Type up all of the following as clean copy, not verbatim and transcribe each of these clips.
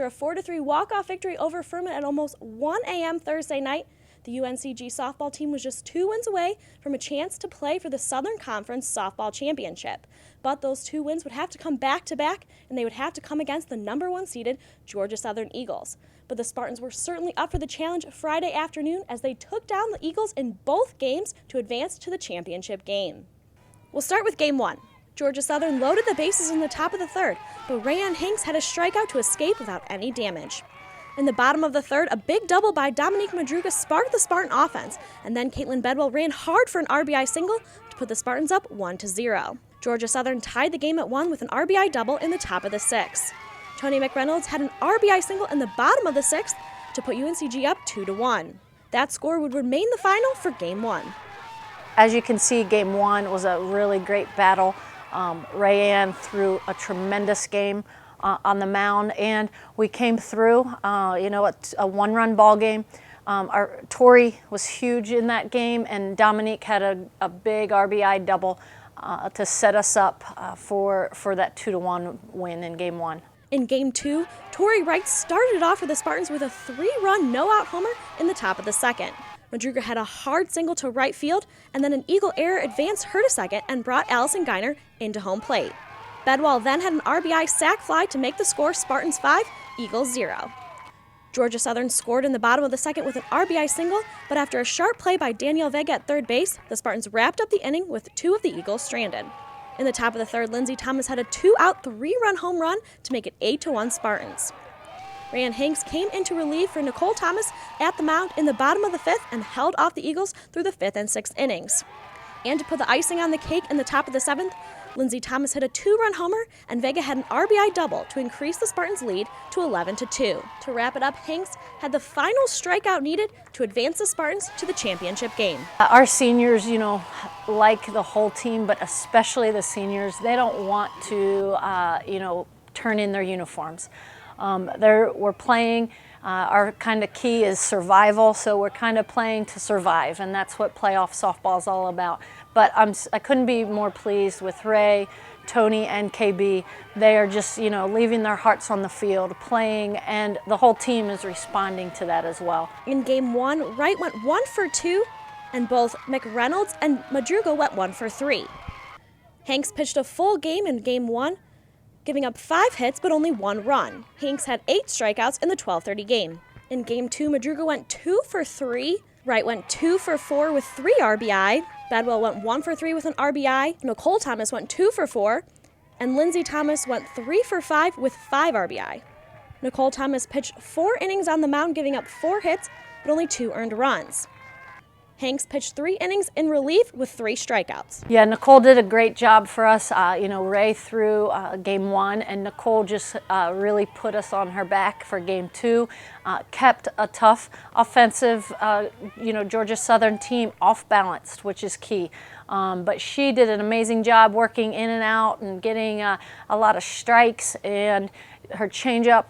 After a 4-3 walk-off victory over Furman at almost 1 a.m. Thursday night, the UNCG softball team was just 2 wins away from a chance to play for the Southern Conference Softball Championship. But those 2 wins would have to come back-to-back, and they would have to come against the #1 seeded Georgia Southern Eagles. But the Spartans were certainly up for the challenge Friday afternoon as they took down the Eagles in both games to advance to the championship game. We'll start with Game 1. Georgia Southern loaded the bases in the top of the third, but Rayanne Hanks had a strikeout to escape without any damage. In the bottom of the third, a big double by Dominique Madruga sparked the Spartan offense, and then Caitlin Bedwell ran hard for an RBI single to put the Spartans up 1-0. Georgia Southern tied the game at 1 with an RBI double in the top of the 6th. Tony McReynolds had an RBI single in the bottom of the 6th to put UNCG up 2-1. That score would remain the final for Game 1. As you can see, Game 1 was a really great battle. Rayanne threw a tremendous game on the mound, and we came through. It's a 1-run ball game. Our Tori was huge in that game, and Dominique had a big RBI double to set us up for that 2-1 win in Game 1. In Game 2, Tori Wright started off for the Spartans with a 3-run no-out homer in the top of the 2nd. Madruga had a hard single to right field, and then an Eagle error advanced her to second and brought Allison Geiner into home plate. Bedwell then had an RBI sac fly to make the score Spartans 5, Eagles 0. Georgia Southern scored in the bottom of the 2nd with an RBI single, but after a sharp play by Danielle Vega at third base, the Spartans wrapped up the inning with 2 of the Eagles stranded. In the top of the 3rd, Lindsey Thomas had a 2-out, 3-run home run to make it 8-1 Spartans. Rayanne Hanks came into relief for Nicole Thomas at the mound in the bottom of the 5th and held off the Eagles through the 5th and 6th innings. And to put the icing on the cake in the top of the 7th, Lindsey Thomas hit a 2-run homer, and Vega had an RBI double to increase the Spartans' lead to 11-2. To wrap it up, Hanks had the final strikeout needed to advance the Spartans to the championship game. Our seniors, like the whole team, but especially the seniors, they don't want to, turn in their uniforms. We're playing. Our kind of key is survival, so we're kind of playing to survive, and that's what playoff softball is all about. But I couldn't be more pleased with Ray, Tony, and KB. They are just, leaving their hearts on the field, playing, and the whole team is responding to that as well. In Game 1, Wright went 1 for 2, and both McReynolds and Madruga went 1 for 3. Hanks pitched a full game in Game 1, giving up 5 hits but only 1 run. Hanks had 8 strikeouts in the 12:30 game. In Game 2, Madruga went 2 for 3, Wright went 2 for 4 with 3 RBI, Bedwell went 1 for 3 with an RBI, Nicole Thomas went 2 for 4, and Lindsey Thomas went 3 for 5 with 5 RBI. Nicole Thomas pitched 4 innings on the mound, giving up 4 hits but only 2 earned runs. Hanks pitched 3 innings in relief with 3 strikeouts. Yeah, Nicole did a great job for us. Ray threw Game 1, and Nicole just really put us on her back for Game 2. Kept a tough offensive, Georgia Southern team off-balanced, which is key. But she did an amazing job working in and out and getting a lot of strikes, and her changeup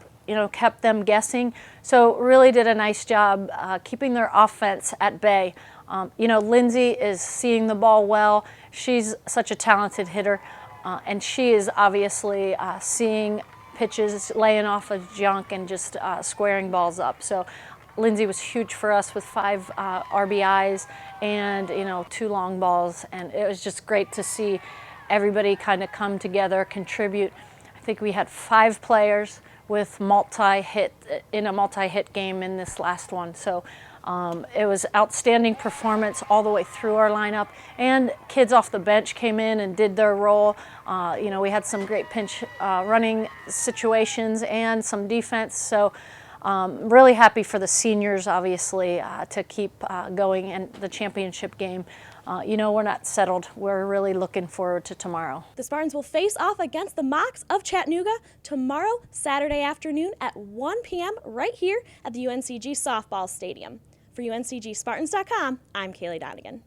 kept them guessing. So really did a nice job keeping their offense at bay. Lindsay is seeing the ball well. She's such a talented hitter, and she is obviously seeing pitches, laying off of junk, and just squaring balls up. So Lindsay was huge for us with 5 RBIs and 2 long balls, and it was just great to see everybody kind of come together, contribute. I think we had 5 players with a multi-hit game in this last one. So it was outstanding performance all the way through our lineup, and kids off the bench came in and did their role. We had some great pinch running situations and some defense. So really happy for the seniors, obviously, to keep going in the championship game. We're not settled. We're really looking forward to tomorrow. The Spartans will face off against the Mocs of Chattanooga tomorrow, Saturday afternoon at 1 p.m. right here at the UNCG Softball Stadium. For UNCGSpartans.com, I'm Kaylee Donegan.